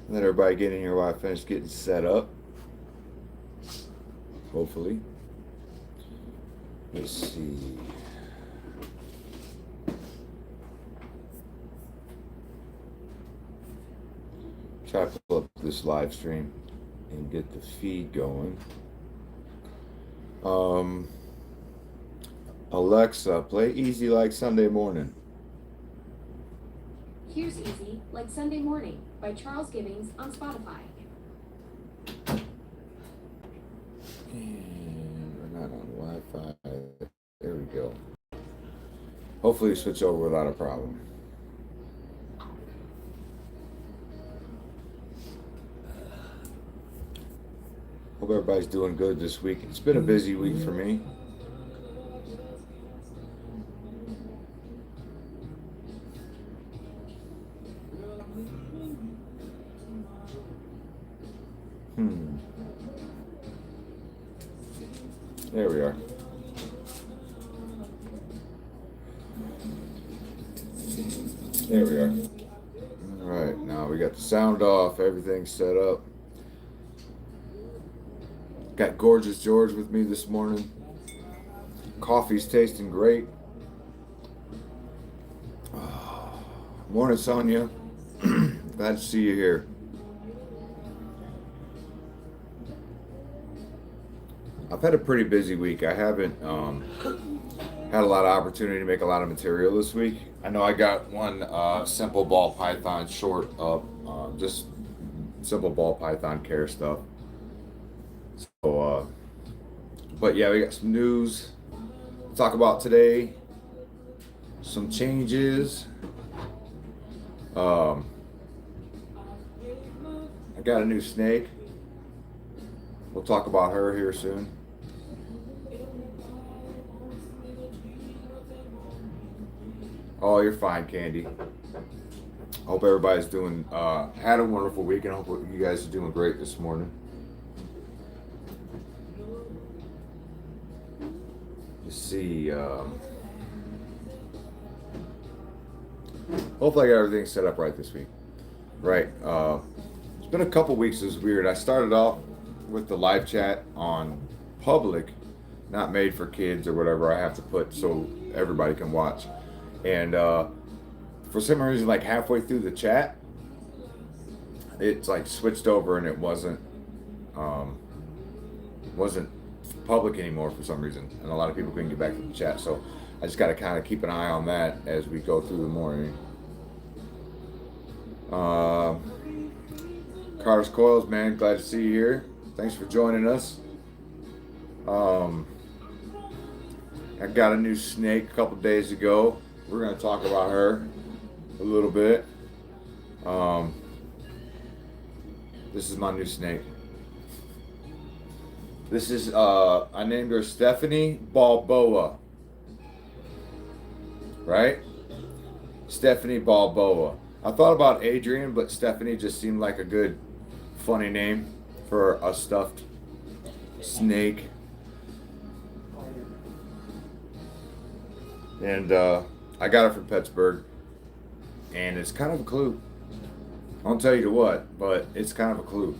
Let everybody get in here while I finish getting set up. Hopefully. Let's see. Try to pull up this live stream and get the feed going. Um, Alexa, play Easy Like Sunday Morning. Here's Easy Like Sunday Morning by Charles Gibbings on Spotify. And we're not on Wi-Fi. There we go. Hopefully we switch over without a problem. Hope everybody's doing good this week. It's been a busy week for me. There we are. There we are. All right, now we got the sound off. Everything's set up. Got Gorgeous George with me this morning. Coffee's tasting great. Morning, Sonia. Glad to see you here. I've had a pretty busy week. I haven't had a lot of opportunity to make a lot of material this week. I know I got one simple ball python short of just simple ball python care stuff. So, but yeah, we got some news to talk about today. Some changes. I got a new snake. We'll talk about her here soon. Oh, you're fine, Candy. Hope everybody's doing, had a wonderful week, and I hope you guys are doing great this morning. Let's see. Hopefully I got everything set up right this week. Right. It's been a couple weeks. It was weird. I started off with the live chat on public, not made for kids or whatever I have to put so everybody can watch. And for some reason, like halfway through the chat, it's like switched over and it wasn't public anymore for some reason, and a lot of people couldn't get back to the chat. So I just got to kind of keep an eye on that as we go through the morning. Carter's Coils, man, glad to see you here. Thanks for joining us. I got a new snake a couple days ago. We're going to talk about her a little bit. This is my new snake. This is, I named her Stephanie Balboa. Right? Stephanie Balboa. I thought about Adrian, but Stephanie just seemed like a good, funny name for a stuffed snake. And I got it from Pittsburgh, and it's kind of a clue. I won't tell you to what, but it's kind of a clue.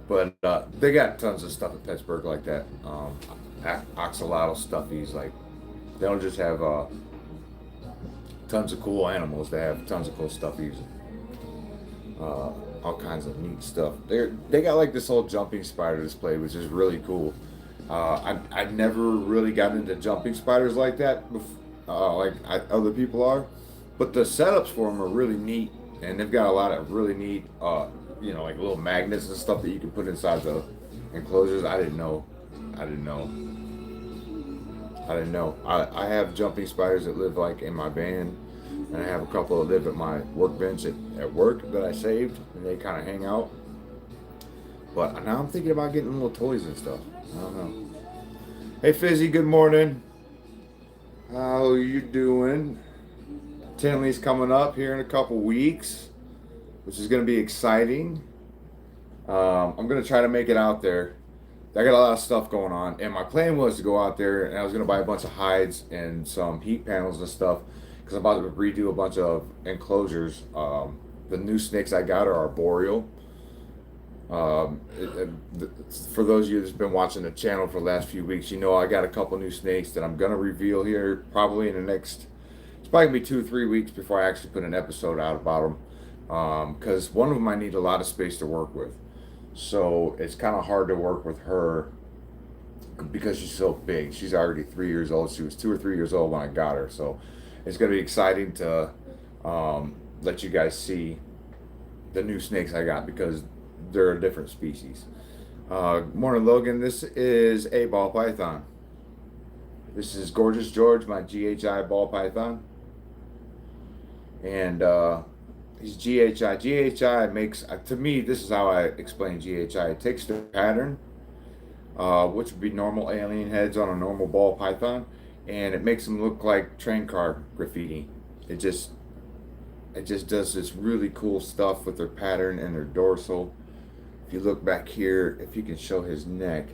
But they got tons of stuff at Pittsburgh like that. Axolotl stuffies, like they don't just have tons of cool animals. They have tons of cool stuffies, all kinds of neat stuff. They got like this whole jumping spider display, which is really cool. I never really got into jumping spiders like that, other people are, but the setups for them are really neat, and they've got a lot of really neat, like little magnets and stuff that you can put inside the enclosures. I didn't know. I have jumping spiders that live like in my van, and I have a couple that live at my workbench at work that I saved, and they kind of hang out. But now I'm thinking about getting little toys and stuff. I don't know. Hey Fizzy, good morning. How you doing? Tinley's coming up here in a couple weeks, which is going to be exciting. I'm going to try to make it out there. I got a lot of stuff going on, and my plan was to go out there, and I was going to buy a bunch of hides and some heat panels and stuff, because I'm about to redo a bunch of enclosures that the new snakes I got are arboreal. For those of you that's been watching the channel for the last few weeks, you know I got a couple new snakes that I'm gonna reveal here probably in the next. It's probably gonna be 2 or 3 weeks before I actually put an episode out about them, because one of them I need a lot of space to work with, so it's kind of hard to work with her because she's so big. She's already 3 years old. She was 2 or 3 years old when I got her, so it's gonna be exciting to let you guys see the new snakes I got because they're a different species. Morning, Logan. This is a ball python. This is Gorgeous George, my GHI ball python. And he's GHI. GHI makes, to me, this is how I explain GHI. It takes the pattern, which would be normal alien heads on a normal ball python, and it makes them look like train car graffiti. It just does this really cool stuff with their pattern and their dorsal. If you look back here, if you can show his neck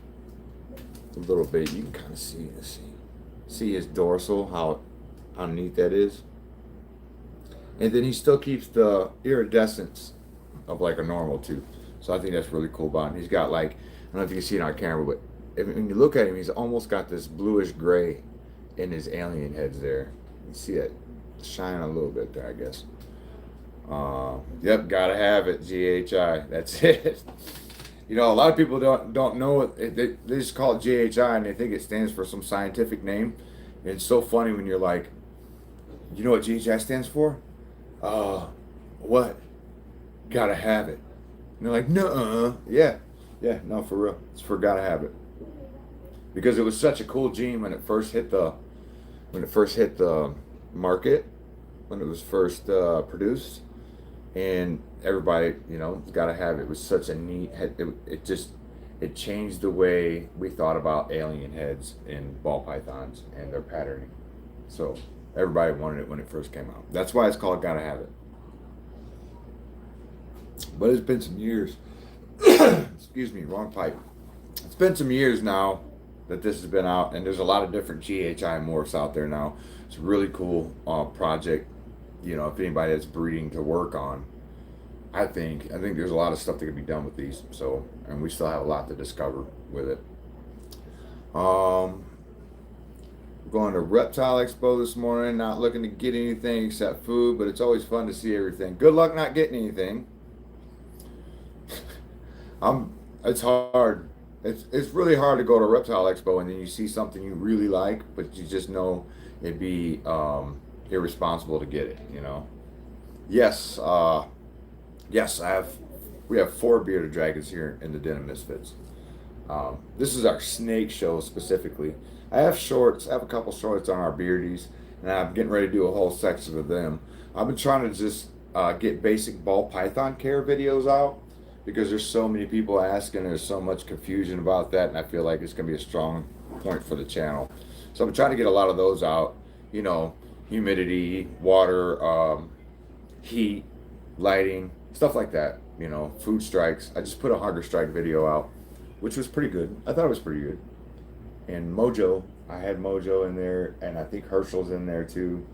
a little bit, you can kind of see his dorsal, how neat that is. And then he still keeps the iridescence of like a normal tooth. So I think that's really cool about him. He's got like, I don't know if you can see it on camera, but when you look at him, he's almost got this bluish gray in his alien heads there. You see it shine a little bit there, I guess. Yep, gotta have it, GHI. That's it. You know, a lot of people don't know it. They just call it GHI and they think it stands for some scientific name. And it's so funny when you're like, you know what GHI stands for? What? Gotta have it. And they're like, no, yeah, no, for real. It's for gotta have it. Because it was such a cool gene when it first hit the market, when it was first produced. And everybody, you know, gotta have it. It was such a neat head. It changed the way we thought about alien heads and ball pythons and their patterning. So everybody wanted it when it first came out. That's why it's called Gotta Have It. But it's been some years. Excuse me, wrong pipe. It's been some years now that this has been out, and there's a lot of different GHI morphs out there now. It's a really cool project. You know, if anybody that's breeding to work on, I think there's a lot of stuff that can be done with these. So, and we still have a lot to discover with it. We're going to Reptile Expo this morning. Not looking to get anything except food, but it's always fun to see everything. Good luck not getting anything. It's hard. It's really hard to go to Reptile Expo and then you see something you really like, but you just know it'd be irresponsible to get it, you know. Yes, we have 4 bearded dragons here in the Den of Misfits. This is our snake show specifically. I have a couple shorts on our beardies, and I'm getting ready to do a whole section of them. I've been trying to just get basic ball python care videos out because there's so many people asking, there's so much confusion about that, and I feel like it's gonna be a strong point for the channel. So I'm trying to get a lot of those out, you know, humidity, water, heat, lighting, stuff like that, you know, food strikes. I just put a hunger strike video out, which was pretty good. I thought it was pretty good. And Mojo, I had Mojo in there, and I think Herschel's in there too.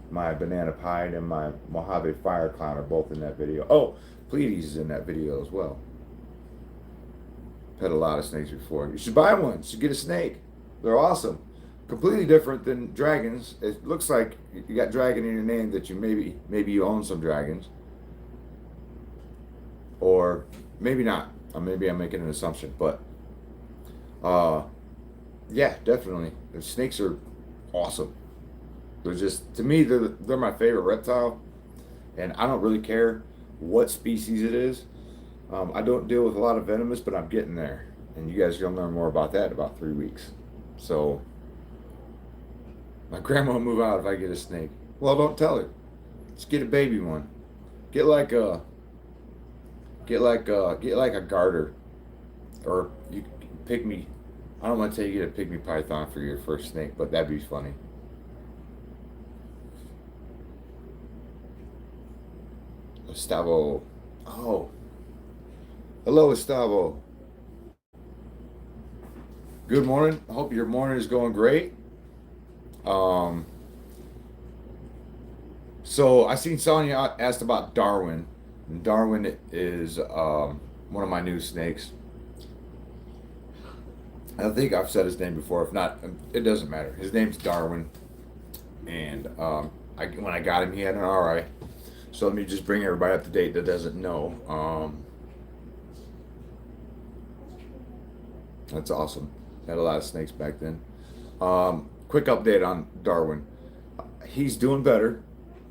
My Banana Pine and my Mojave Fire Clown are both in that video. Oh, Pleiades is in that video as well. I've had a lot of snakes before. You should buy one. You should get a snake. They're awesome. Completely different than dragons. It looks like you got dragon in your name, that you maybe you own some dragons, or maybe not. Or maybe I'm making an assumption, but yeah, definitely. The snakes are awesome. They're just, to me, they're my favorite reptile, and I don't really care what species it is. I don't deal with a lot of venomous, but I'm getting there, and you guys are gonna learn more about that in about 3 weeks. So my grandma will move out if I get a snake. Well, don't tell her. Just get a baby one. Get like a garter, or you pick me. I don't want to tell you to get a pygmy python for your first snake, but that'd be funny. Gustavo. Oh. Hello, Gustavo. Good morning. I hope your morning is going great. So I seen Sonia asked about Darwin. Darwin is one of my new snakes. I think I've said his name before. If not, it doesn't matter. His name's Darwin, and when I got him, he had an RI. So let me just bring everybody up to date that doesn't know. That's awesome. Had a lot of snakes back then. Quick update on Darwin. He's doing better.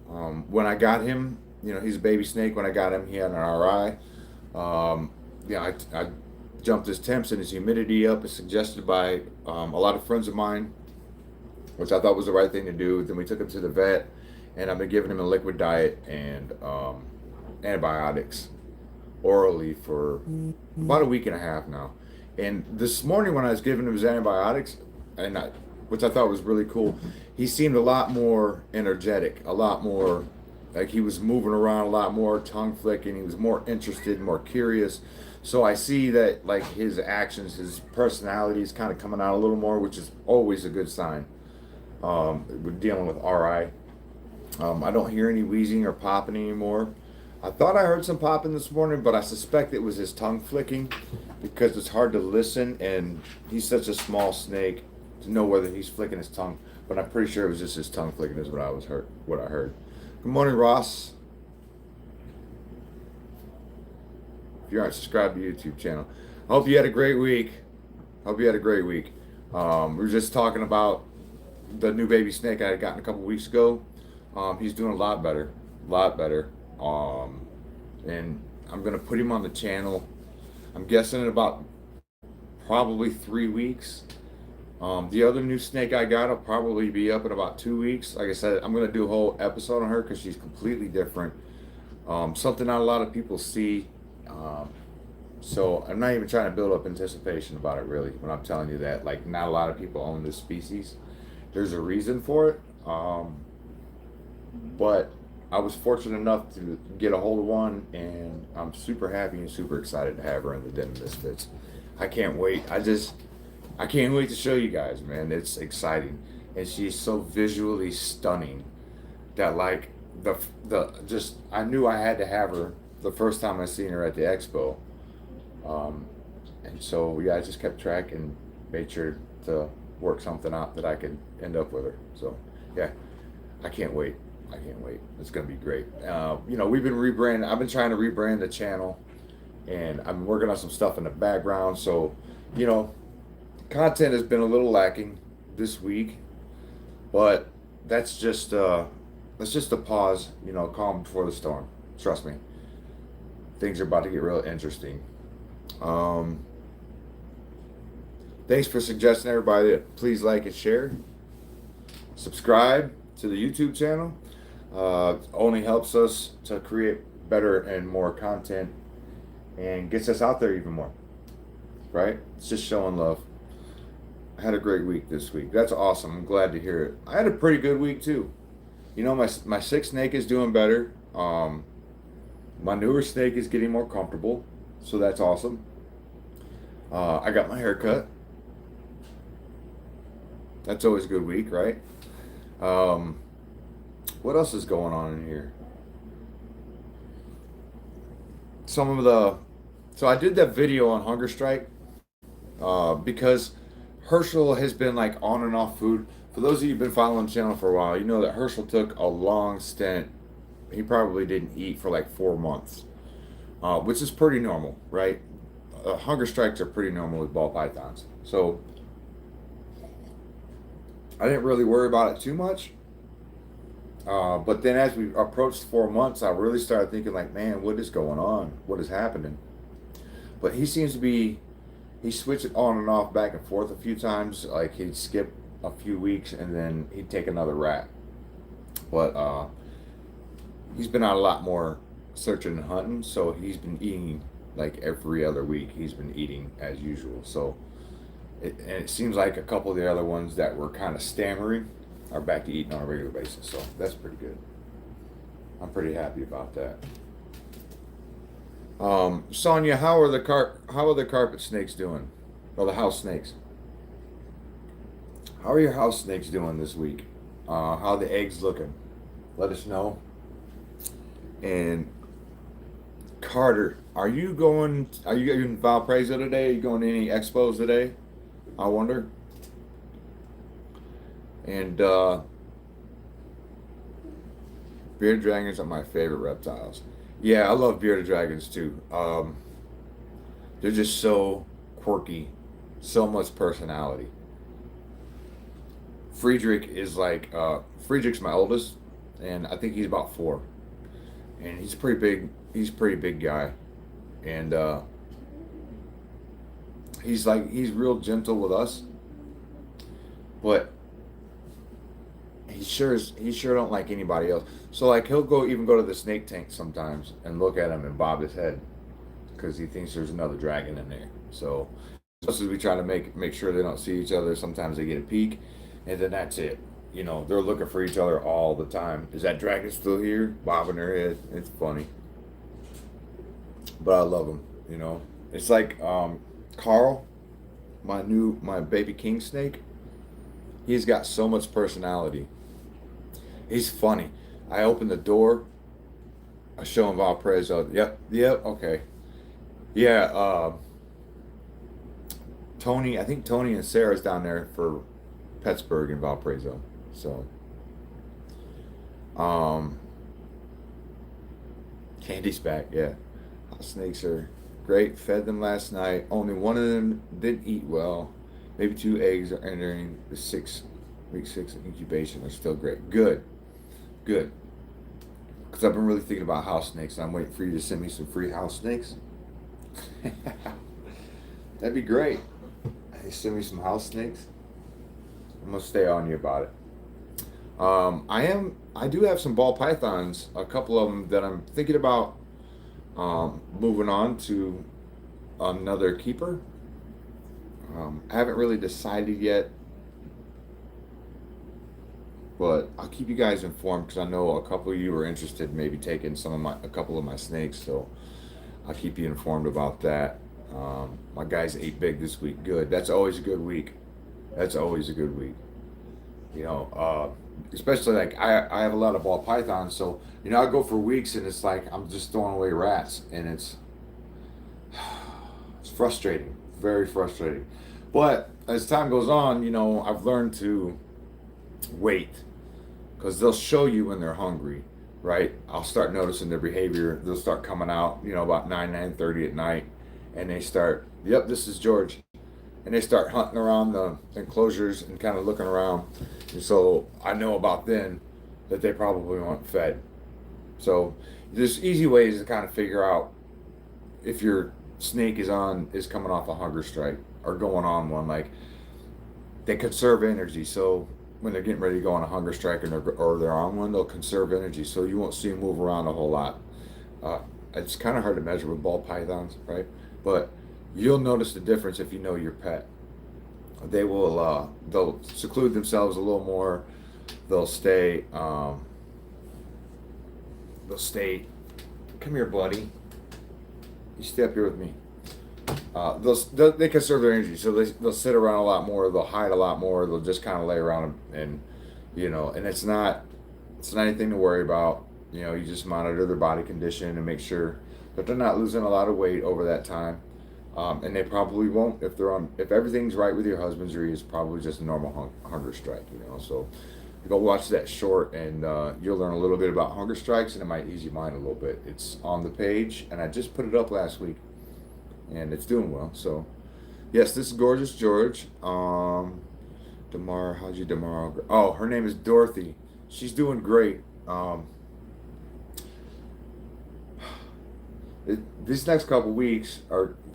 When I got him, he's a baby snake. When I got him, he had an RI. I jumped his temps and his humidity up, as suggested by a lot of friends of mine, which I thought was the right thing to do. Then we took him to the vet, and I've been giving him a liquid diet and antibiotics orally for about a week and a half now. And this morning when I was giving him his antibiotics, which I thought was really cool, he seemed a lot more energetic, a lot more like he was moving around a lot more, tongue flicking. He was more interested, more curious. So I see that like his actions, his personality is kind of coming out a little more, which is always a good sign. We're dealing with RI. I don't hear any wheezing or popping anymore. I thought I heard some popping this morning, but I suspect it was his tongue flicking because it's hard to listen, and he's such a small snake to know whether he's flicking his tongue. But I'm pretty sure it was just his tongue flicking is what I heard. Good morning, Ross. If you aren't subscribed to the YouTube channel, I hope you had a great week. We were just talking about the new baby snake I had gotten a couple weeks ago. He's doing a lot better. And I'm gonna put him on the channel. I'm guessing in about probably 3 weeks. The other new snake I got will probably be up in about 2 weeks. Like I said, I'm gonna do a whole episode on her because she's completely different. Something not a lot of people see. So I'm not even trying to build up anticipation about it really when I'm telling you that like not a lot of people own this species. There's a reason for it. But I was fortunate enough to get a hold of one, and I'm super happy and super excited to have her in the Den of Misfits. I can't wait. I can't wait to show you guys, man. It's exciting, and she's so visually stunning that like I knew I had to have her the first time I seen her at the expo, and so yeah, I just kept track and made sure to work something out that I could end up with her. So yeah, I can't wait. It's gonna be great. We've been rebranding. I've been trying to rebrand the channel, and I'm working on some stuff in the background. So, content has been a little lacking this week, but that's just a pause. Calm before the storm. Trust me, things are about to get real interesting. Thanks for suggesting everybody to please like and share, subscribe to the YouTube channel. Only helps us to create better and more content and gets us out there even more, right? It's just showing love. I had a great week this week. That's awesome. I'm glad to hear it. I had a pretty good week too. My sick snake is doing better. My newer snake is getting more comfortable, so that's awesome. I got my hair cut. That's always a good week, right? What else is going on in here? So I did that video on hunger strike because Herschel has been like on and off food. For those of you who've been following the channel for a while, you know that Herschel took a long stint. He probably didn't eat for like 4 months, which is pretty normal, right? Hunger strikes are pretty normal with ball pythons. So I didn't really worry about it too much. But then as we approached 4 months, I really started thinking like, man, what is going on? What is happening? But he seems to be, he switched it on and off back and forth a few times. Like he'd skip a few weeks and then he'd take another rat. But he's been out a lot more searching and hunting. So he's been eating like every other week. He's been eating as usual. So it seems like a couple of the other ones that were kind of stammering are back to eating on a regular basis, so that's pretty good. I'm pretty happy about that. Sonia, how are the carpet snakes doing? Or the house snakes? How are your house snakes doing this week? How are the eggs looking? Let us know. And Carter, are you going? Are you in Valparaiso today? Are you going to any expos today? I wonder. And bearded dragons are my favorite reptiles. Yeah, I love bearded dragons too. They're just so quirky, so much personality. Friedrich is like Friedrich's my oldest, and I think he's about 4, and he's pretty big. He's a pretty big guy, and he's real gentle with us, but he sure don't like anybody else. So like he'll go to the snake tank sometimes and look at him and bob his head because he thinks there's another dragon in there. So as much as we try to make sure they don't see each other, sometimes they get a peek, and then that's it. You know, they're looking for each other all the time. Is that dragon still here? Bobbing their head. It's funny, but I love them. You know, it's like Carl, my baby king snake. He's got so much personality. He's funny. I open the door. I show him Valparaiso. Yep, okay. Yeah, Tony, I think Tony and Sarah's down there for Pittsburgh and Valparaiso. So, um, Candy's back, yeah. Snakes are great. Fed them last night. Only one of them didn't eat well. Maybe 2 eggs are entering the week 6 incubation. They're still great. Good. Because I've been really thinking about house snakes, and I'm waiting for you to send me some free house snakes. That'd be great. Hey, send me some house snakes. I'm gonna stay on you about it. I do have some ball pythons, a couple of them that I'm thinking about moving on to another keeper. I haven't really decided yet, but I'll keep you guys informed because I know a couple of you are interested in maybe taking a couple of my snakes, so I'll keep you informed about that. My guys ate big this week. Good. That's always a good week. You know, especially like I have a lot of ball pythons, so you know I go for weeks and it's like I'm just throwing away rats, and it's frustrating, very frustrating. But as time goes on, you know, I've learned to wait because they'll show you when they're hungry, right? I'll start noticing their behavior. They'll start coming out, you know, about 9:30 at night, and they start, yep, this is George, and they start hunting around the enclosures and kind of looking around. And so I know about then that they probably want fed. So there's easy ways to kind of figure out if your snake is coming off a hunger strike or going on one. Like they conserve energy, so when they're getting ready to go on a hunger strike or they're on one, they'll conserve energy, so you won't see them move around a whole lot. It's kind of hard to measure with ball pythons, right? But you'll notice the difference if you know your pet. They will they'll seclude themselves a little more. They'll stay come here, buddy. You stay up here with me. They conserve their energy, so they'll sit around a lot more. They'll hide a lot more. They'll just kind of lay around and you know, and it's not anything to worry about. You know, you just monitor their body condition and make sure that they're not losing a lot of weight over that time. And they probably won't if everything's right with your husbandry. It's probably just a normal hunger strike, you know. So go watch that short, and you'll learn a little bit about hunger strikes, and it might ease your mind a little bit. It's on the page, and I just put it up last week, and it's doing well. So yes, this is Gorgeous George. Damara, how's your Damara? Oh, her name is Dorothy. She's doing great. These next couple weeks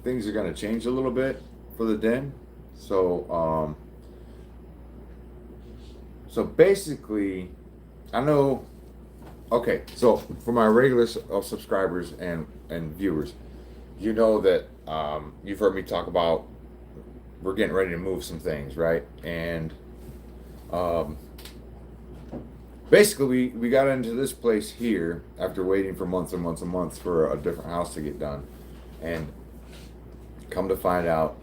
things are going to change a little bit for the den. So basically, I know. Okay, so for my regular subscribers and viewers, you know that you've heard me talk about we're getting ready to move some things, right? And basically, we got into this place here after waiting for months and months and months for a different house to get done. And come to find out,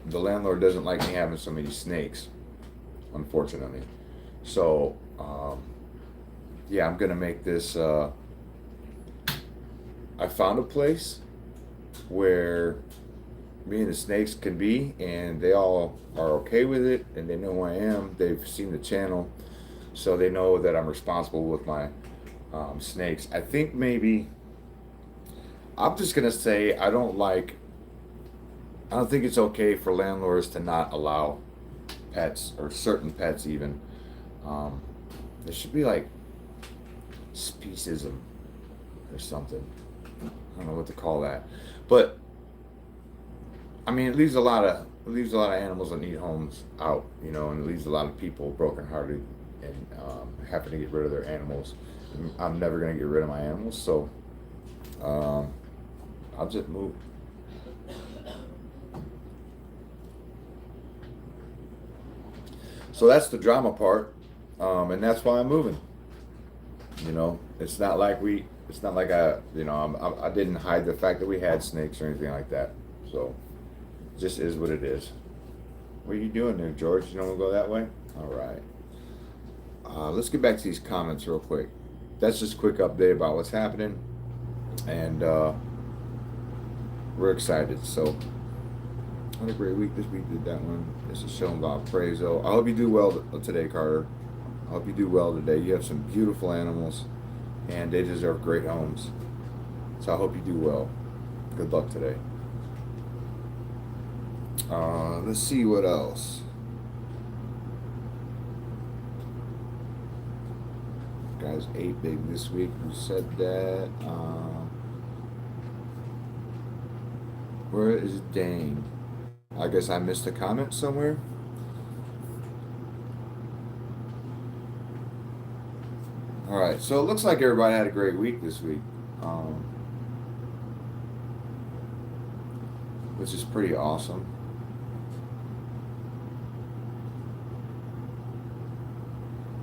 the landlord doesn't like me having so many snakes, unfortunately. So, yeah, I'm going to make this, I'm I found a place where me and the snakes can be, and they all are okay with it, and they know who I am. They've seen the channel, so they know that I'm responsible with my snakes. I think maybe I'm just gonna say I don't think it's okay for landlords to not allow pets or certain pets even. Um, there should be like speciesism or something. I don't know what to call that, but I mean, it leaves a lot of animals that need homes out, and it leaves a lot of people brokenhearted and having to get rid of their animals. I'm never gonna get rid of my animals, so I'll just move. So that's the drama part, and that's why I'm moving. It's not like I didn't hide the fact that we had snakes or anything like that. So, it just is what it is. What are you doing there, George? You don't want to go that way? All right. Let's get back to these comments real quick. That's just a quick update about what's happening, and we're excited. So, had a great week this week. Did that one. This is showing about Valparaiso. I hope you do well today, Carter. I hope you do well today. You have some beautiful animals, and they deserve great homes. So I hope you do well. Good luck today. Let's see what else. Guys ate big this week. Who said that? Where is Dane? I guess I missed a comment somewhere. All right, so it looks like everybody had a great week this week, which is pretty awesome.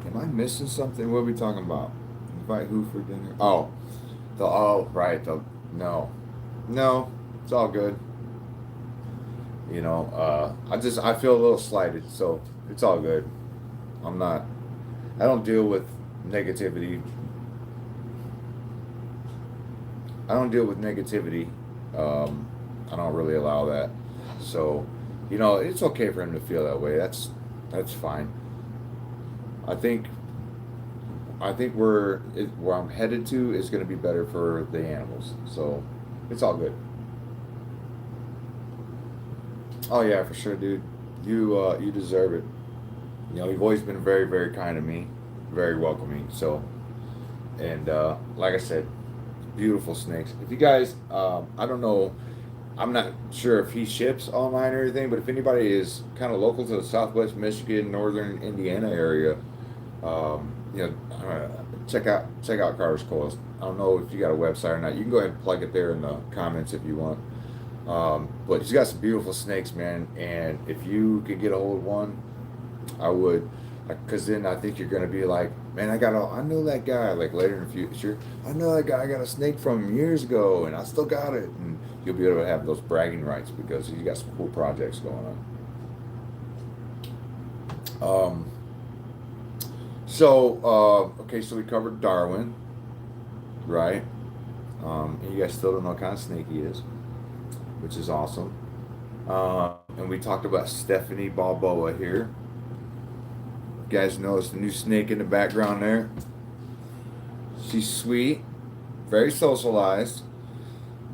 Am I missing something? What are we talking about? Invite who for dinner? Right. No, it's all good. I feel a little slighted, so it's all good. I don't deal with negativity. I don't really allow that. So, it's okay for him to feel that way. That's fine. I think where I'm headed to is going to be better for the animals. So, it's all good. Oh yeah, for sure, dude. You deserve it. You've always been very, very kind to me, very welcoming. So, and like I said, beautiful snakes. If you guys, I don't know, I'm not sure if he ships online or anything, but if anybody is kind of local to the Southwest Michigan, Northern Indiana area, check out Carter's Coils. I don't know if you got a website or not. You can go ahead and plug it there in the comments if you want. But he's got some beautiful snakes, man. And if you could get a hold of one, I would, because then I think you're gonna be like, man, I know that guy. Like later in the future, I know that guy. I got a snake from him years ago, and I still got it. And you'll be able to have those bragging rights because he's got some cool projects going on. Okay, so we covered Darwin, right? And you guys still don't know what kind of snake he is, which is awesome. And we talked about Stephanie Balboa here. You guys notice the new snake in the background there? She's sweet, very socialized,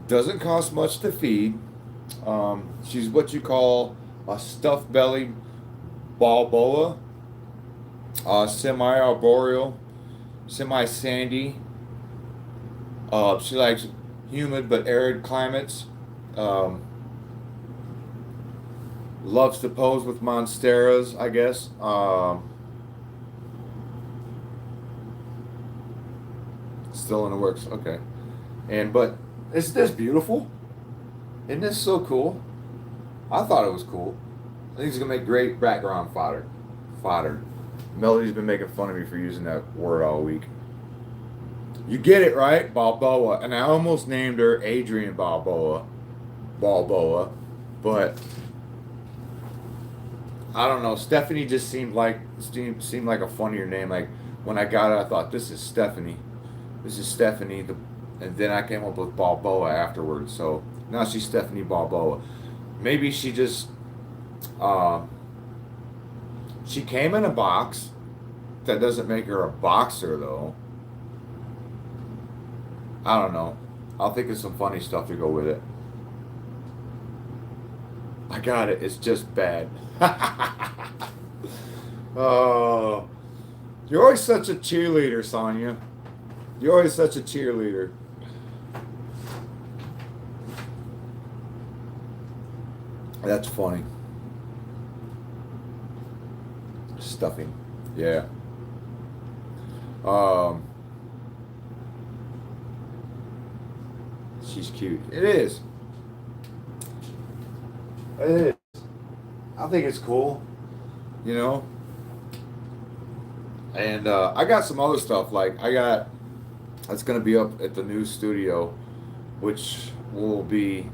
doesn't cost much to feed. She's what you call a stuffed belly Balboa, semi-arboreal, semi-sandy. She likes humid but arid climates. Loves to pose with monsteras, I guess. Still in the works. Okay. But isn't this beautiful? Isn't this so cool? I thought it was cool. I think it's gonna make great background fodder. Melody's been making fun of me for using that word all week. You get it, right? Balboa. And I almost named her Adrian Balboa, but I don't know. Stephanie just seemed like a funnier name. Like when I got it, I thought this is Stephanie. and then I came up with Balboa afterwards. So now she's Stephanie Balboa. Maybe she just uh, she came in a box. That doesn't make her a boxer though. I don't know. I'll think of some funny stuff to go with it. I got it. It's just bad. Oh, you're always such a cheerleader, Sonya. You're always such a cheerleader. That's funny. Stuffing. Yeah. Um, she's cute. It is. It is. I think it's cool, you know. And I got some other stuff. Like I got, that's gonna be up at the new studio, which will be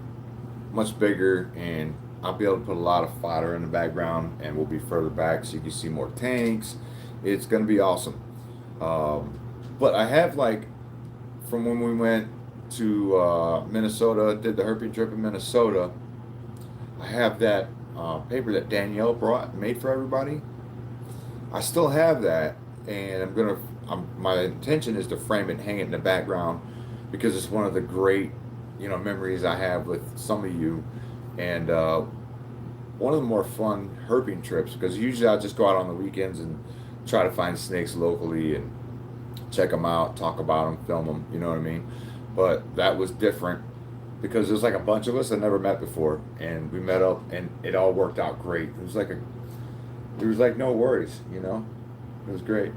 much bigger, and I'll be able to put a lot of fodder in the background, and we'll be further back so you can see more tanks. It's gonna be awesome. But I have like from when we went to Minnesota, did the herping trip in Minnesota. I have that paper that Danielle brought, made for everybody. I still have that, and my intention is to frame it, and hang it in the background, because it's one of the great, memories I have with some of you, and one of the more fun herping trips. Because usually I just go out on the weekends and try to find snakes locally and check them out, talk about them, film them. You know what I mean? But that was different because there's like a bunch of us that never met before, and we met up, and it all worked out great. There was like no worries. It was great.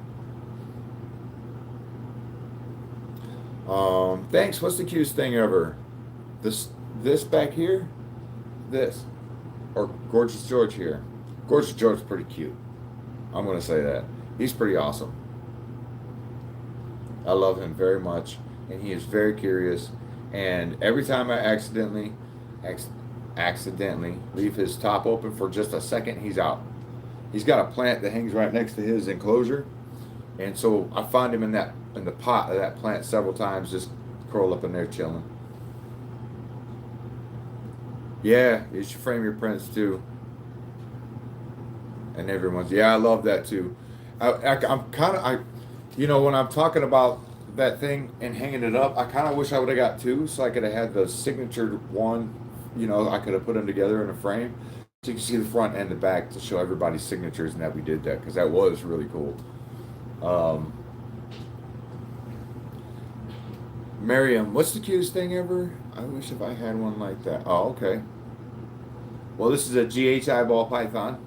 Thanks. What's the cutest thing ever? This back here, this, or Gorgeous George here. Gorgeous George is pretty cute. I'm gonna say that. He's pretty awesome. I love him very much, and he is very curious. And every time I accidentally leave his top open for just a second, he's out. He's got a plant that hangs right next to his enclosure, and so I find him in the pot of that plant several times, just curled up in there chilling. Yeah, you should frame your prints too. And everyone's, yeah, I love that too. I'm kind of when I'm talking about that thing and hanging it up, I kind of wish I would have got two, so I could have had the signature one. I could have put them together in a frame, so you can see the front and the back to show everybody's signatures, and that we did that, because that was really cool. Um, Miriam, what's the cutest thing ever? I wish if I had one like that. Oh, okay. Well, this is a GHI ball python.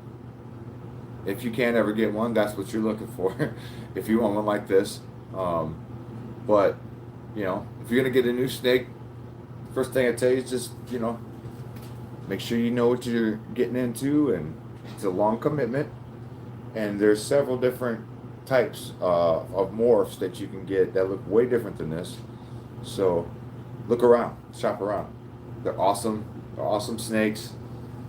If you can't ever get one, that's what you're looking for. If you want one like this. But, if you're going to get a new snake, first thing I tell you is just, make sure you know what you're getting into, and it's a long commitment. And there's several different types of morphs that you can get that look way different than this. So look around, shop around. They're awesome. They're awesome snakes.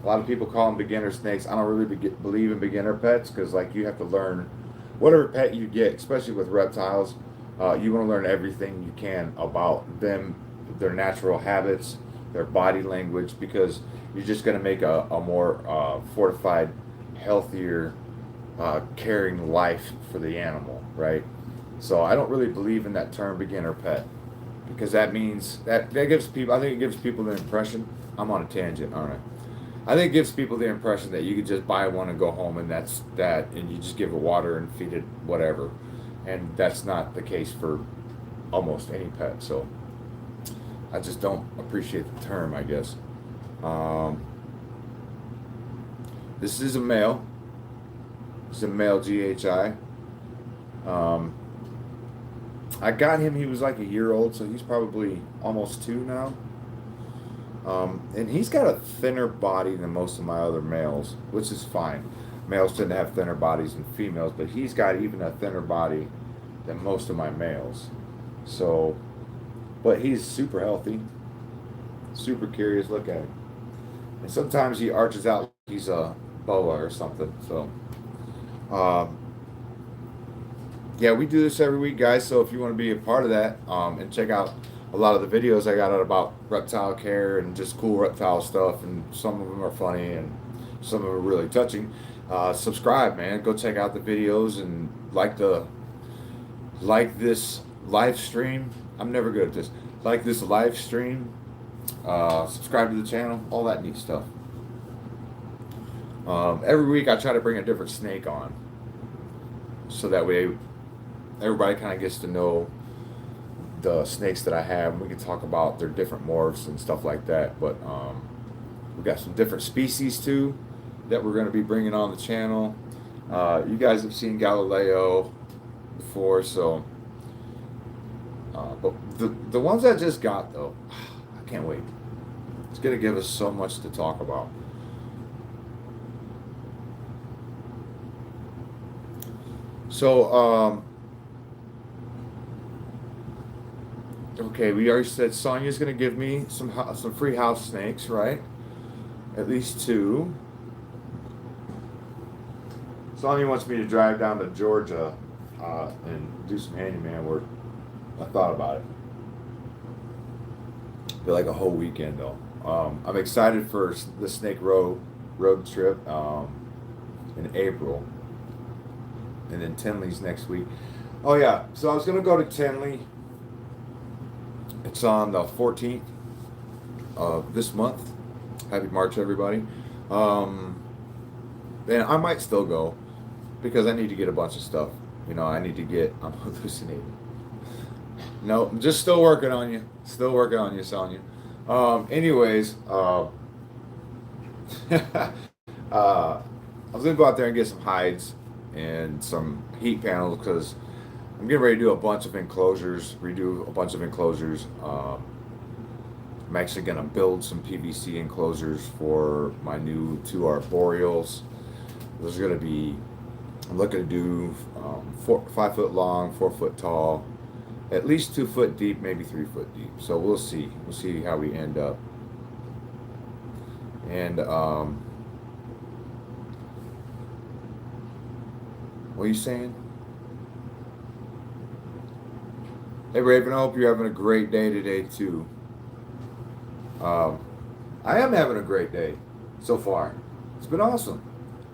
A lot of people call them beginner snakes. I don't really believe in beginner pets, because you have to learn whatever pet you get, especially with reptiles. You want to learn everything you can about them, their natural habits, their body language, because you're just going to make a more fortified, healthier, caring life for the animal, right? So I don't really believe in that term beginner pet, because that means that gives people, I think it gives people the impression, I'm on a tangent, aren't I? I think it gives people the impression that you could just buy one and go home, and that's that, and you just give it water and feed it whatever. And that's not the case for almost any pet. So I just don't appreciate the term, I guess. This is a male. It's a male GHI. I got him, he was like a year old, so he's probably almost 2 now. And he's got a thinner body than most of my other males, which is fine. Males tend to have thinner bodies than females, but he's got even a thinner body than most of my males. So, but he's super healthy, super curious. Look at him. And sometimes he arches out like he's a boa or something. So, yeah, we do this every week, guys. So if you want to be a part of that, and check out a lot of the videos I got out about reptile care and just cool reptile stuff, and some of them are funny and some of them are really touching. Subscribe, man. Go check out the videos and like this live stream. I'm never good at this. Like this live stream. Subscribe to the channel. All that neat stuff. Every week I try to bring a different snake on, so that way everybody kind of gets to know the snakes that I have, and we can talk about their different morphs and stuff like that. But we got some different species too that we're going to be bringing on the channel. You guys have seen Galileo before, so but the ones I just got though, I can't wait. It's going to give us so much to talk about. So okay, we already said Sonia's going to give me some free house snakes, right? At least 2. Sonia wants me to drive down to Georgia and do some handyman work. I thought about it. Be like a whole weekend though. I'm excited for the Snake Road trip in April, and then Tinley's next week. Oh yeah, so I was gonna go to Tinley. It's on the 14th of this month. Happy March, everybody. And I might still go because I need to get a bunch of stuff. You know, I need to get. I'm hallucinating. No, I'm just still working on you. Still working on you, Sonia. Anyways, I was gonna go out there and get some hides and some heat panels because I'm getting ready to do a bunch of enclosures, redo a bunch of enclosures. I'm actually gonna build some PVC enclosures for my new 2 arboreals. Those are gonna be. I'm looking to do 5 foot long, 4 foot tall, at least 2 foot deep, maybe 3 foot deep. So we'll see. We'll see how we end up. And what are you saying? Hey Raven, I hope you're having a great day today too. I am having a great day so far. It's been awesome.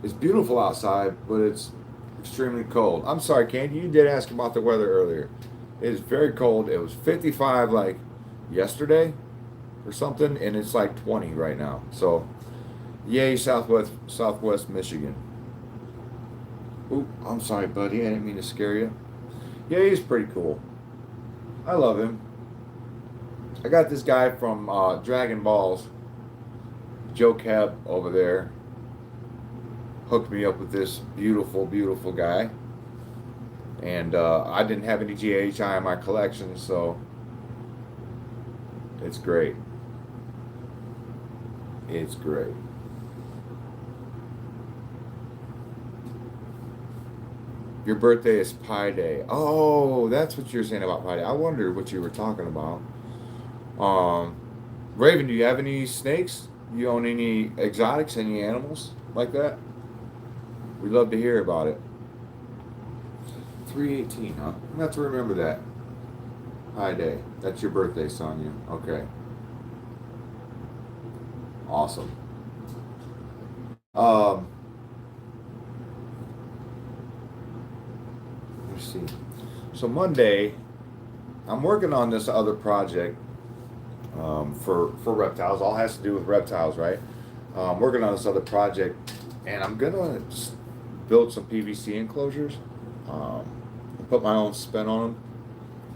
It's beautiful outside, but it's extremely cold. I'm sorry, Candy, you did ask about the weather earlier. It is very cold. It was 55 like yesterday or something, and it's like 20 right now. So, yay, Southwest Michigan. Oop, I'm sorry, buddy. I didn't mean to scare you. Yeah, he's pretty cool. I love him. I got this guy from Dragon Balls, Joe Keb over there, hooked me up with this beautiful, beautiful guy. And I didn't have any GHI in my collection, so it's great. It's great. Your birthday is Pi Day. Oh, that's what you're saying about Pi Day. I wondered what you were talking about. Raven, do you have any snakes? You own any exotics, any animals like that? We'd love to hear about it. 318, huh? I'm gonna have to remember that. Pi Day. That's your birthday, Sonia. Okay. Awesome. Let me see. So Monday, I'm working on this other project for reptiles. All has to do with reptiles, right? I'm working on this other project, and I'm gonna build some PVC enclosures. Put my own spin on them.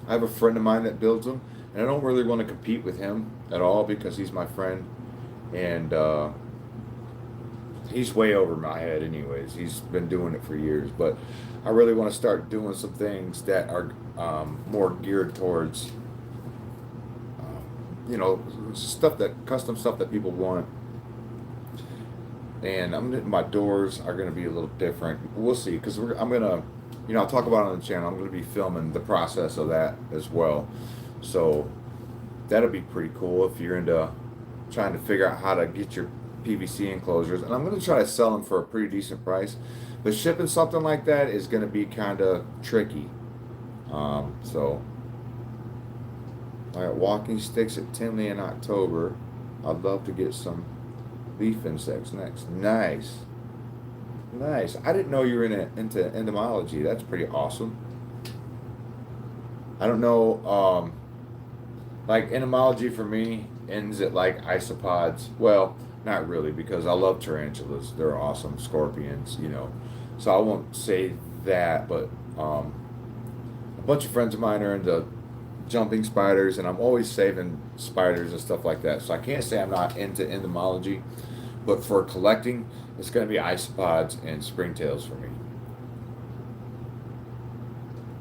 I have a friend of mine that builds them, and I don't really want to compete with him at all because he's my friend, and he's way over my head anyways. He's been doing it for years, but I really want to start doing some things that are more geared towards custom stuff that people want. And my doors are going to be a little different. We'll see, because I'm going to, I'll talk about it on the channel. I'm going to be filming the process of that as well. So that'll be pretty cool if you're into trying to figure out how to get your PVC enclosures. And I'm going to try to sell them for a pretty decent price. But shipping something like that is going to be kind of tricky. So I got walking sticks at Tinley in October. I'd love to get some leaf insects next. Nice. Nice. I didn't know you were into entomology. That's pretty awesome. I don't know, like entomology for me ends at like isopods. Well, not really because I love tarantulas. They're awesome. Scorpions, you know. So I won't say that, but a bunch of friends of mine are into jumping spiders, and I'm always saving spiders and stuff like that. So I can't say I'm not into entomology, but for collecting, it's going to be isopods and springtails for me.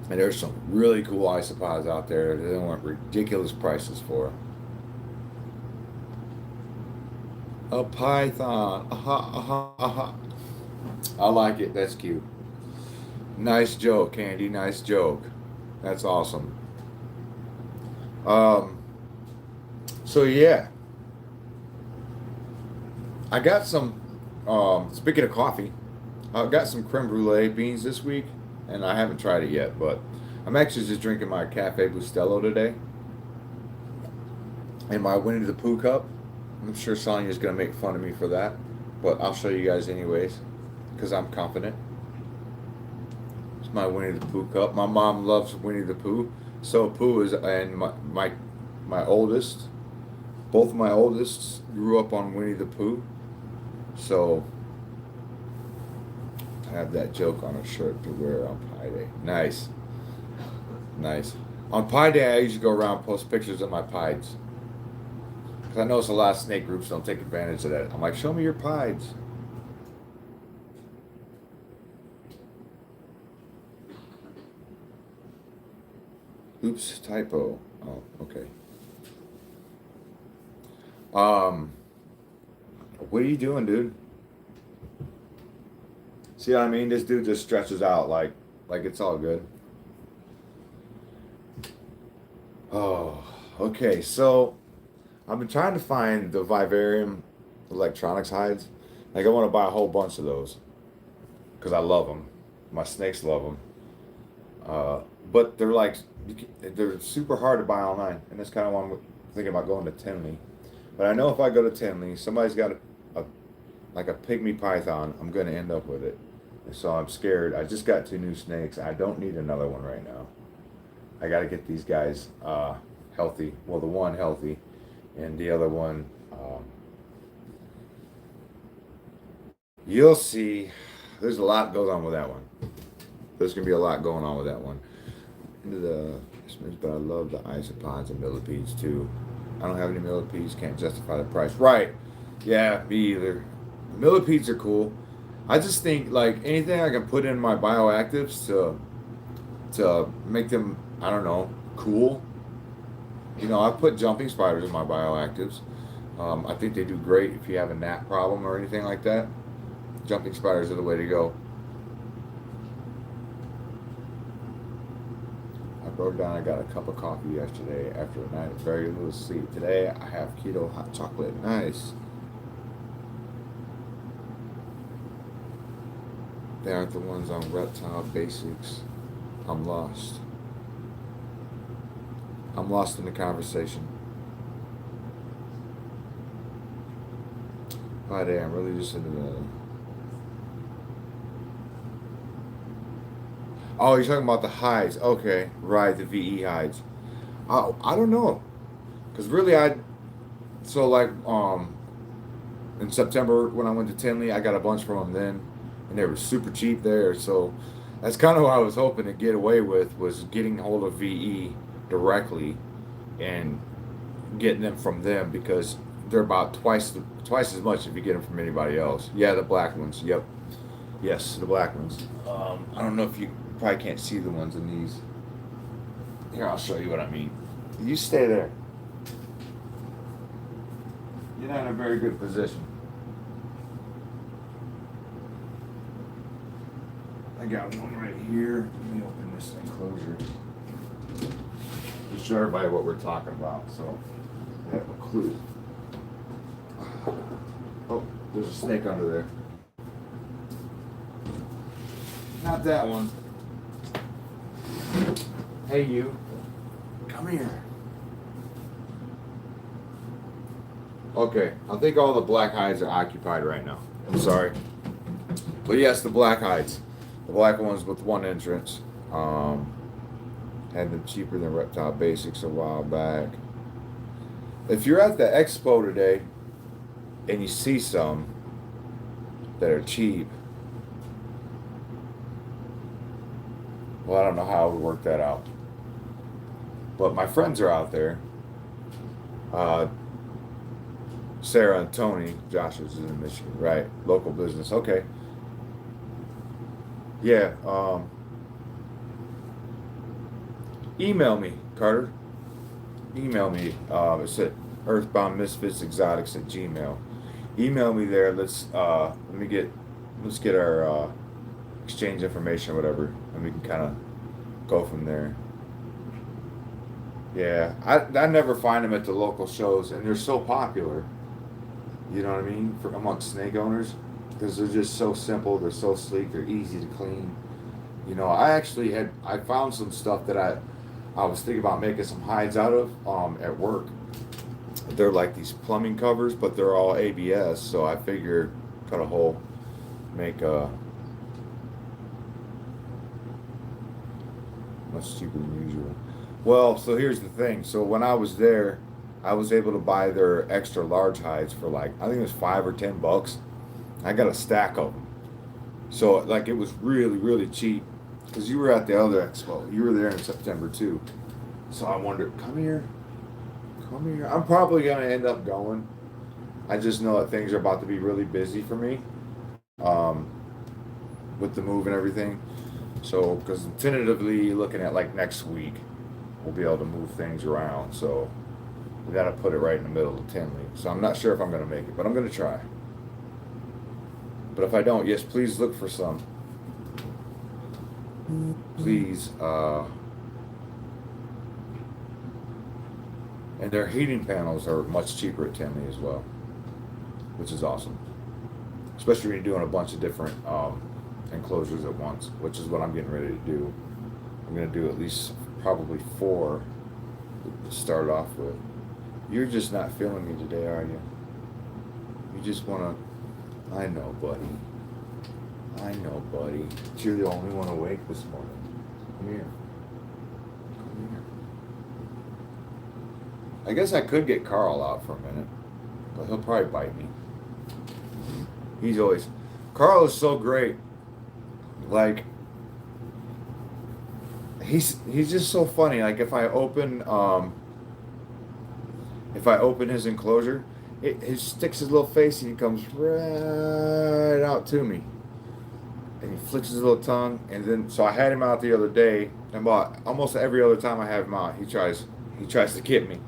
And there's some really cool isopods out there that they want ridiculous prices for. A python. Aha, aha, aha. I like it. That's cute. Nice joke, Candy. Nice joke. That's awesome. Um, so yeah, I got some. Speaking of coffee, I got some creme brulee beans this week, and I haven't tried it yet. But I'm actually just drinking my Cafe Bustelo today, in my Winnie the Pooh cup. I'm sure Sonia's gonna make fun of me for that, but I'll show you guys anyways, because I'm confident. It's my Winnie the Pooh cup. My mom loves Winnie the Pooh. So Pooh is, and my oldest, both of my oldest grew up on Winnie the Pooh. So I have that joke on a shirt to wear on Pi Day. Nice. Nice. On Pi Day, I usually go around and post pictures of my pieds. Because I notice a lot of snake groups don't take advantage of that. I'm like, show me your pieds. Oops, typo. Oh, okay. What are you doing, dude? See what I mean? This dude just stretches out like it's all good. Oh, okay. So I've been trying to find the vivarium electronics hides. Like I want to buy a whole bunch of those because I love them. My snakes love them. But they're like they're super hard to buy online, and that's kind of why I'm thinking about going to Tinley. But I know if I go to Tinley, somebody's got a like a pygmy python. I'm gonna end up with it, and so I'm scared. I just got 2 new snakes. I don't need another one right now. I got to get these guys healthy. Well, the one healthy, and the other one. You'll see. There's a lot goes on with that one. There's gonna be a lot going on with that one. Into the but I love the isopods and millipedes too. I don't have any millipedes, can't justify the price. Right. Yeah, me either. Millipedes are cool. I just think like anything I can put in my bioactives to make them, I don't know, cool. You know, I put jumping spiders in my bioactives. I think they do great if you have a gnat problem or anything like that. Jumping spiders are the way to go. I broke down. I got a cup of coffee yesterday after a night of very little sleep. Today I have keto hot chocolate. Nice. They aren't the ones on Reptile Basics. I'm lost. I'm lost in the conversation. Oh, damn, I'm really just into the... Oh, you're talking about the hides. Okay, right, the VE hides. I don't know. Because really, so like, in September when I went to Tinley, I got a bunch from them then. And they were super cheap there. So that's kind of what I was hoping to get away with, was getting hold of VE directly and getting them from them, because they're about twice as much if you get them from anybody else. Yeah, the black ones. Yep. Yes, the black ones. I don't know if you probably can't see the ones in these. Here, I'll show you what I mean. You stay there. You're not in a very good position. I got one right here. Let me open this enclosure. Just show everybody what we're talking about, so they have a clue. Oh, there's a snake under there. Not that one. Hey, you. Come here. Okay, I think all the black hides are occupied right now. I'm sorry. But yes, the black hides. The black ones with one entrance. Had them cheaper than Reptile Basics a while back. If you're at the expo today and you see some that are cheap, well, I don't know how I would work that out. But my friends are out there. Sarah and Tony, Josh is in Michigan, right? Local business. Okay. Yeah. Email me, Carter. Email me. It's at earthboundmisfitsexotics at Gmail. Email me there. Let's get our exchange information or whatever, and we can kind of go from there. Yeah, I never find them at the local shows, and they're so popular. You know what I mean? For amongst snake owners, because they're just so simple, they're so sleek, they're easy to clean. You know, I found some stuff that I was thinking about making some hides out of at work. They're like these plumbing covers, but they're all ABS, so I figure cut a hole, make a much cheaper than usual. Well, so here's the thing. So when I was there, I was able to buy their extra large hides for like, I think it was $5 or $10. I got a stack of them. So like it was really, really cheap. Because you were at the other expo. You were there in September too. So I wondered, come here. I'm probably going to end up going. I just know that things are about to be really busy for me. With the move and everything. So, because tentatively looking at like next week, we'll be able to move things around. So we got to put it right in the middle of Tinley. So I'm not sure if I'm going to make it, but I'm going to try. But if I don't, yes, please look for some. Please. And their heating panels are much cheaper at Tinley as well, which is awesome. Especially when you're doing a bunch of different enclosures at once, which is what I'm getting ready to do. I'm going to do at least probably 4 to start off with. You're just not feeling me today, are you? You just want to... I know, buddy. But you're the only one awake this morning. Come here. I guess I could get Carl out for a minute, but he'll probably bite me. He's always... Carl is so great. Like... He's just so funny. Like if I open his enclosure, he sticks his little face and he comes right out to me, and he flicks his little tongue, and then so I had him out the other day, and about almost every other time I have him out, he tries to get me,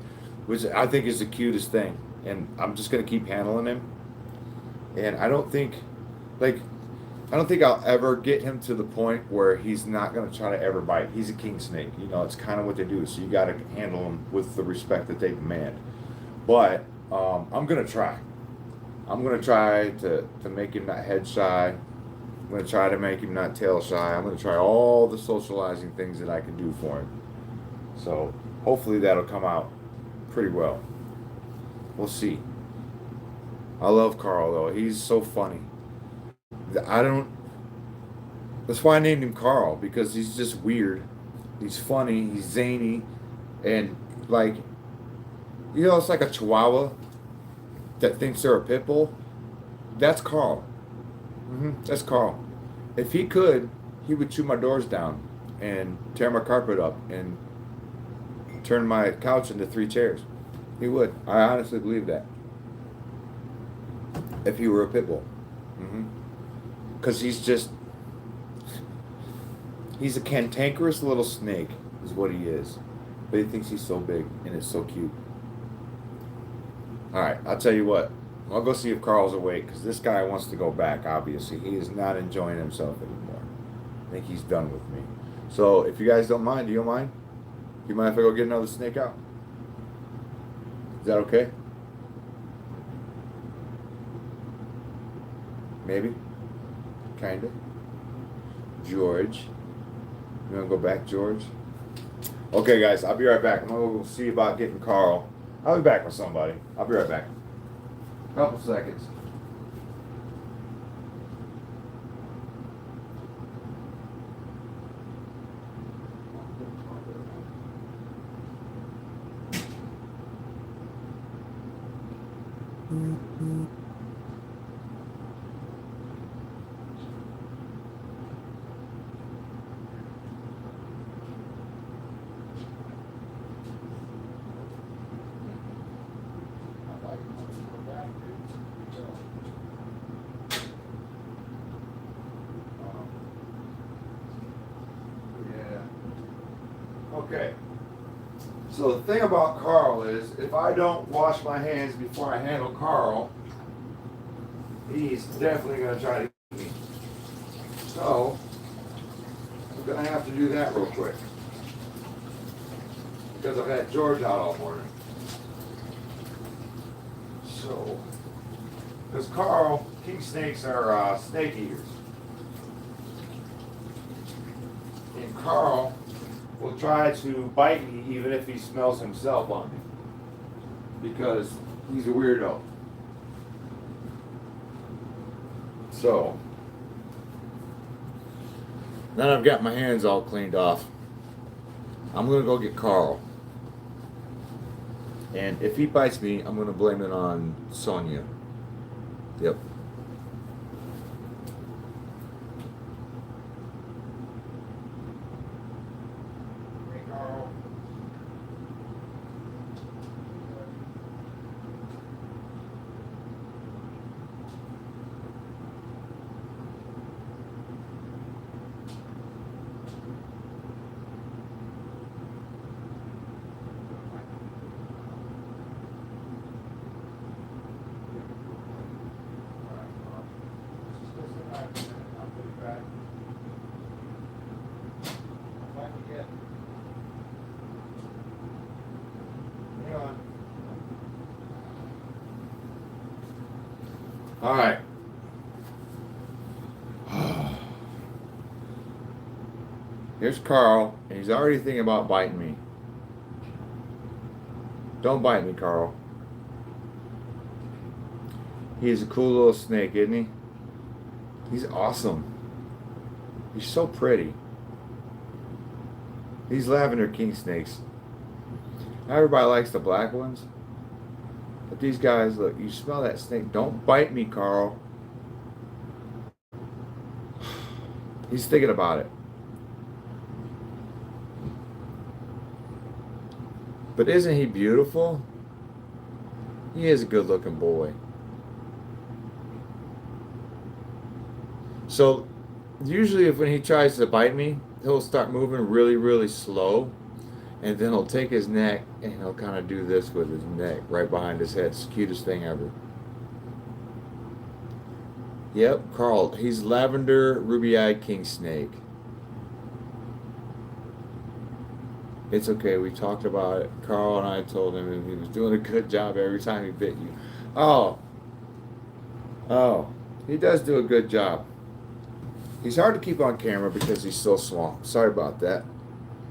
which I think is the cutest thing, and I'm just gonna keep handling him, and I don't think I'll ever get him to the point where he's not going to try to ever bite. He's a king snake. You know, it's kind of what they do. So you got to handle them with the respect that they demand. But I'm going to try. I'm going to try to make him not head shy. I'm going to try to make him not tail shy. I'm going to try all the socializing things that I can do for him. So hopefully that'll come out pretty well. We'll see. I love Carl, though. He's so funny. That's why I named him Carl, because he's just weird. He's funny, he's zany, and like, you know, it's like a chihuahua that thinks they're a pit bull. That's Carl. That's Carl. If he could, he would chew my doors down and tear my carpet up and turn my couch into 3 chairs. He would. I honestly believe that. If he were a pit bull. Because he's a cantankerous little snake, is what he is. But he thinks he's so big, and it's so cute. Alright, I'll tell you what. I'll go see if Carl's awake, because this guy wants to go back, obviously. He is not enjoying himself anymore. I think he's done with me. So, if you guys don't mind, do you mind? Do you mind if I go get another snake out? Is that okay? Maybe? Kinda. George. You wanna go back, George? Okay, guys, I'll be right back. I'm gonna go see about getting Carl. I'll be back with somebody. I'll be right back. Couple seconds. Okay. So the thing about Carl is, if I don't wash my hands before I handle Carl, he's definitely going to try to eat me. So I'm going to have to do that real quick, because I've had George out all morning. So, because Carl, king snakes are snake eaters. And Carl will try to bite me even if he smells himself on me, because he's a weirdo. So, now I've got my hands all cleaned off, I'm going to go get Carl. And if he bites me, I'm going to blame it on Sonia. Yep. Hey, Carl. All right. Here's Carl, and he's already thinking about biting me. Don't bite me, Carl. He's a cool little snake, isn't he? He's awesome. He's so pretty. These lavender king snakes. Not everybody likes the black ones. But these guys, look, you smell that snake. Don't bite me, Carl. He's thinking about it. But isn't he beautiful? He is a good-looking boy. So, usually when he tries to bite me, he'll start moving really, really slow. And then he'll take his neck and he'll kind of do this with his neck right behind his head. It's the cutest thing ever. Yep, Carl. He's lavender ruby-eyed king snake. It's okay. We talked about it. Carl and I told him he was doing a good job every time he bit you. Oh. He does do a good job. He's hard to keep on camera because he's so small. Sorry about that.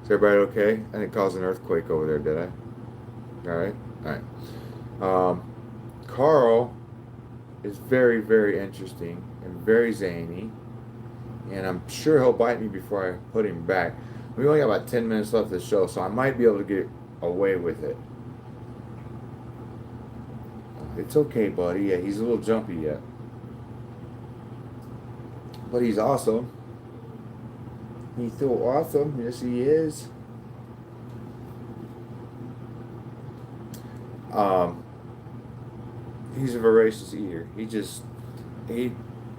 Is everybody okay? I didn't cause an earthquake over there, did I? All right. All right. Carl is very, very interesting and very zany. And I'm sure he'll bite me before I put him back. We only got about 10 minutes left of the show, so I might be able to get away with it. It's okay, buddy. Yeah, he's a little jumpy yet. But he's awesome. He's so awesome. Yes, he is. He's a voracious eater.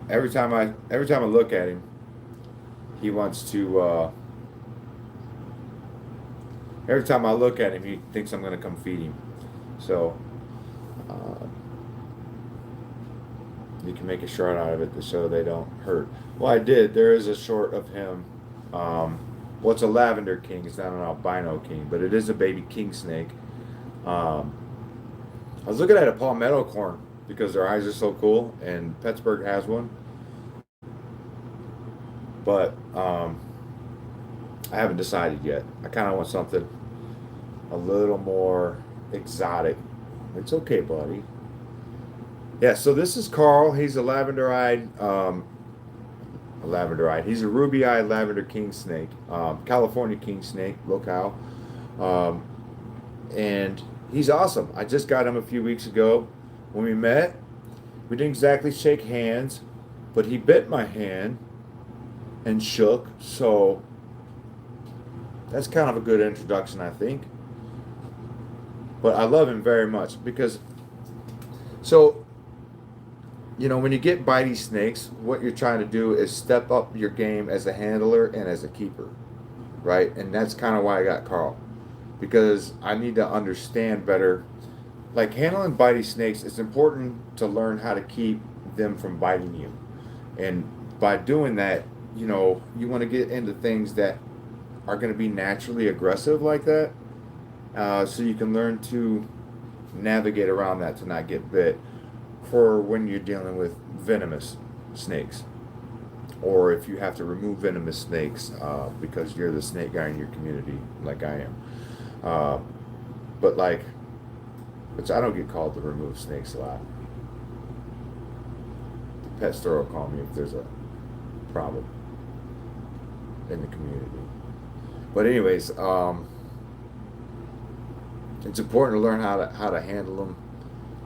Every time I look at him, he wants to. Every time I look at him, he thinks I'm going to come feed him. So you can make a short out of it so they don't hurt. Well, I did. There is a short of him. Well, it's a lavender king. It's not an albino king, but it is a baby king snake. I was looking at a palmetto corn because their eyes are so cool, and Pittsburgh has one. But I haven't decided yet. I kind of want something a little more exotic. It's okay, buddy. Yeah, so this is Carl. He's a lavender-eyed. He's a ruby-eyed lavender king snake, California king snake, locale, um, and he's awesome. I just got him a few weeks ago. When we met, we didn't exactly shake hands, but he bit my hand and shook. So that's kind of a good introduction, I think. But I love him very much because, so when you get bitey snakes, what you're trying to do is step up your game as a handler and as a keeper, right? And that's kind of why I got Carl, because I need to understand better. Like handling bitey snakes, it's important to learn how to keep them from biting you. And by doing that, you want to get into things that are going to be naturally aggressive like that, so you can learn to navigate around that to not get bit for when you're dealing with venomous snakes, or if you have to remove venomous snakes because you're the snake guy in your community, like I am. Uh, but like, which I don't get called to remove snakes a lot. The pet store will call me if there's a problem in the community. But anyways, it's important to learn how to handle them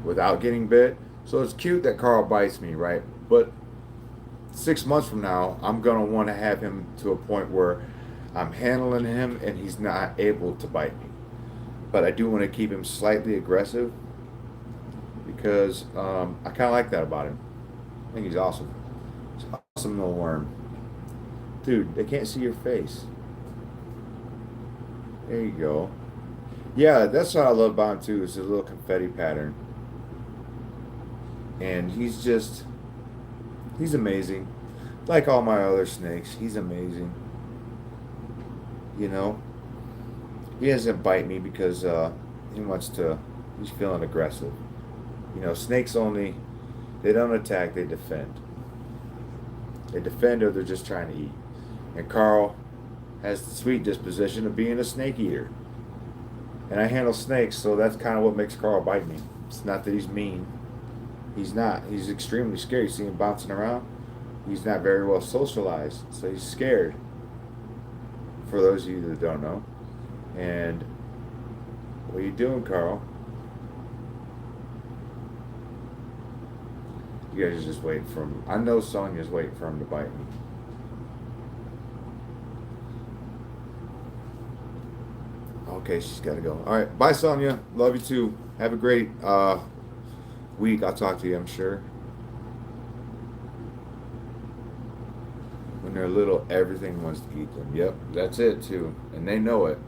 without getting bit. So it's cute that Carl bites me, right? But 6 months from now, I'm gonna want to have him to a point where I'm handling him and he's not able to bite me. But I do want to keep him slightly aggressive because I kind of like that about him. I think he's awesome. He's an awesome little worm. Dude, they can't see your face. There you go. Yeah, that's what I love about him too, is his little confetti pattern. And he's amazing. Like all my other snakes, he's amazing. You know, he doesn't bite me because he's feeling aggressive. Snakes only, they don't attack, they defend. They defend or they're just trying to eat. And Carl has the sweet disposition of being a snake eater. And I handle snakes, so that's kind of what makes Carl bite me. It's not that he's mean. He's not. He's extremely scared. You see him bouncing around? He's not very well socialized, so he's scared. For those of you that don't know. And what are you doing, Carl? You guys are just waiting for him. I know Sonia's waiting for him to bite me. Okay, she's got to go. All right, bye, Sonia. Love you too. Have a great week. I'll talk to you, I'm sure. When they're little, everything wants to eat them. Yep, that's it too, and they know it.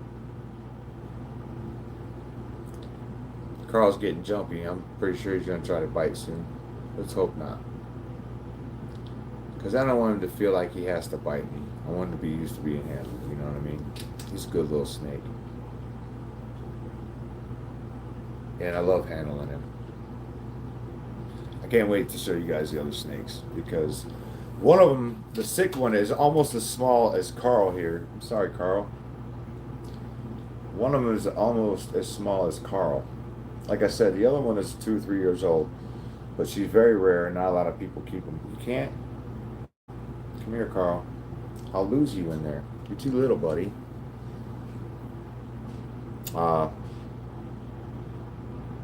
Carl's getting jumpy. I'm pretty sure he's gonna try to bite soon. Let's hope not, because I don't want him to feel like he has to bite me. I want him to be used to being handled. You know what I mean? He's a good little snake. And I love handling him. I can't wait to show you guys the other snakes because one of them, the sick one, is almost as small as Carl here. I'm sorry, Carl. One of them is almost as small as Carl. Like I said, the other one is 2 or 3 years old, but she's very rare and not a lot of people keep them. You can't? Come here, Carl. I'll lose you in there. You're too little, buddy.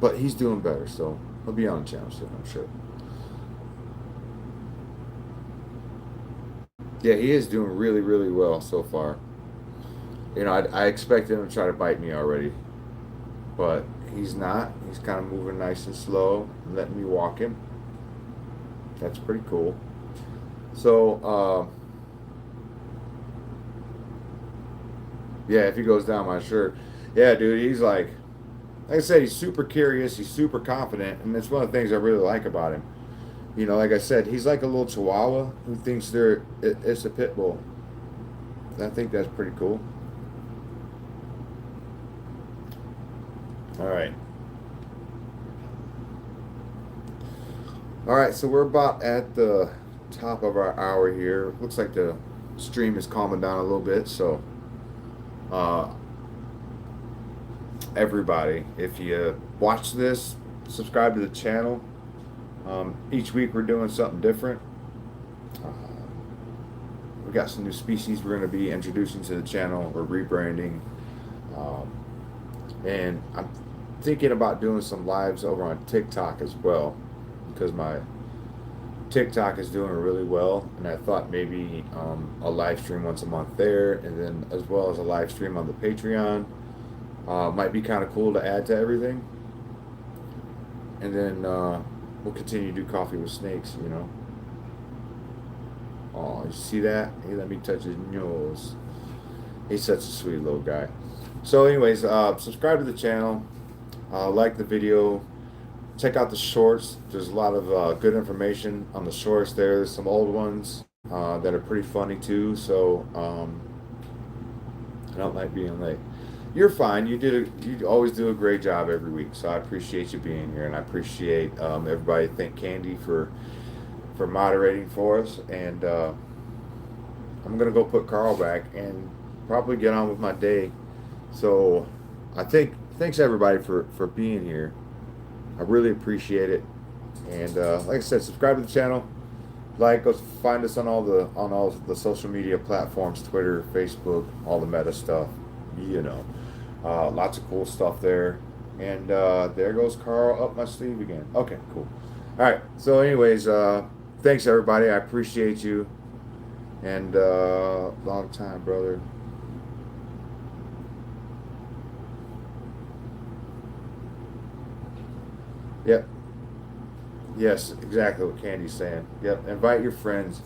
But he's doing better, so he'll be on the channel soon, I'm sure. Yeah, he is doing really, really well so far. I expected him to try to bite me already, but he's not. He's kind of moving nice and slow, letting me walk him. That's pretty cool. So, yeah, if he goes down my shirt, yeah, dude, he's like I said, he's super curious, he's super confident, and that's one of the things I really like about him. Like I said, he's like a little chihuahua who thinks it's a pit bull. And I think that's pretty cool. All right. All right, so we're about at the top of our hour here. Looks like the stream is calming down a little bit, so everybody, if you watch this, subscribe to the channel. Each week we're doing something different. We got some new species we're going to be introducing to the channel. We're rebranding. Um, and I'm thinking about doing some lives over on TikTok as well, because my TikTok is doing really well, and I thought maybe a live stream once a month there, and then as well as a live stream on the Patreon might be kind of cool to add to everything. And then we'll continue to do coffee with snakes, you know. Oh, you see that? He let me touch his nose. He's such a sweet little guy. So anyways, subscribe to the channel, like the video, check out the shorts. There's a lot of good information on the shorts there. There's some old ones that are pretty funny too, so I don't like being late. You're fine. You always do a great job every week, so I appreciate you being here, and I appreciate everybody. Thank Candy for moderating for us, and I'm gonna go put Carl back and probably get on with my day. So I think thanks everybody for being here. I really appreciate it, and like I said, subscribe to the channel, like us, find us on all the social media platforms, Twitter, Facebook, all the meta stuff, you know. Lots of cool stuff there. And there goes Carl up my sleeve again. Okay, cool. All right. So, anyways, thanks everybody. I appreciate you. And long time, brother. Yep. Yes, exactly what Candy's saying. Yep. Invite your friends.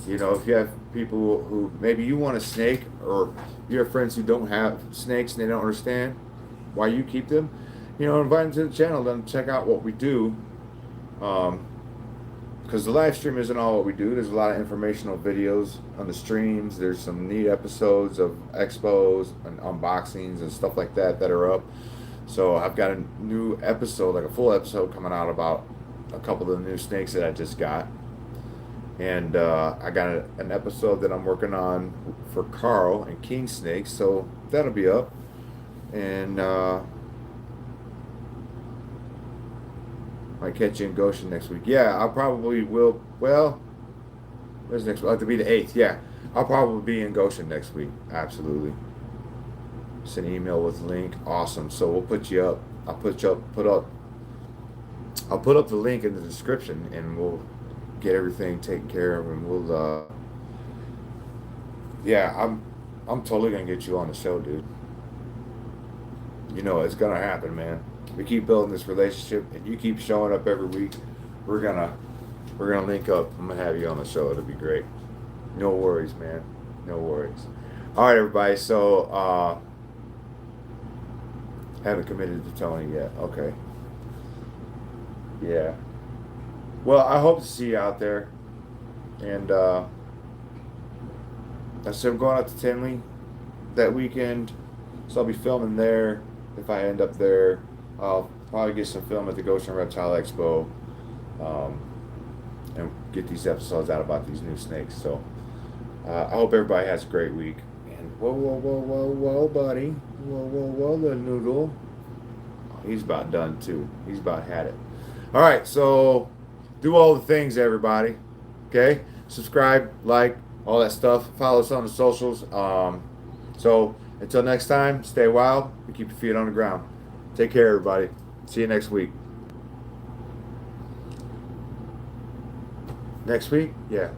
You know, if you have people who maybe you want a snake, or you have friends who don't have snakes and they don't understand why you keep them, you know, invite them to the channel, let them check out what we do. Because the live stream isn't all what we do. There's a lot of informational videos on the streams. There's some neat episodes of expos and unboxings and stuff like that that are up. So I've got a new episode, like a full episode coming out about a couple of the new snakes that I just got. And I got an episode that I'm working on for Carl and King Snakes, so that'll be up. And might catch you in Goshen next week. Yeah, I probably will. Well, where's next week? It'll be the 8th. Yeah, I'll probably be in Goshen next week. Absolutely. Send an email with a link. Awesome. So we'll put you up. I'll put up the link in the description, and we'll get everything taken care of, and we'll yeah, I'm totally gonna get you on the show, dude. You know it's gonna happen, man. We keep building this relationship, and you keep showing up every week. We're gonna link up. I'm gonna have you on the show. It'll be great. No worries, man. No worries. All right, everybody. So haven't committed to Tony yet. Okay. Yeah. Well, I hope to see you out there. And I said I'm going out to Tinley that weekend, so I'll be filming there. If I end up there, I'll probably get some film at the Goshen Reptile Expo, and get these episodes out about these new snakes. So I hope everybody has a great week. And whoa, buddy. Whoa, the noodle. Oh, he's about done too. He's about had it. All right, so do all the things, everybody. Okay? Subscribe, like, all that stuff. Follow us on the socials. So until next time, stay wild and keep your feet on the ground. Take care, everybody. See you next week. Next week? Yeah.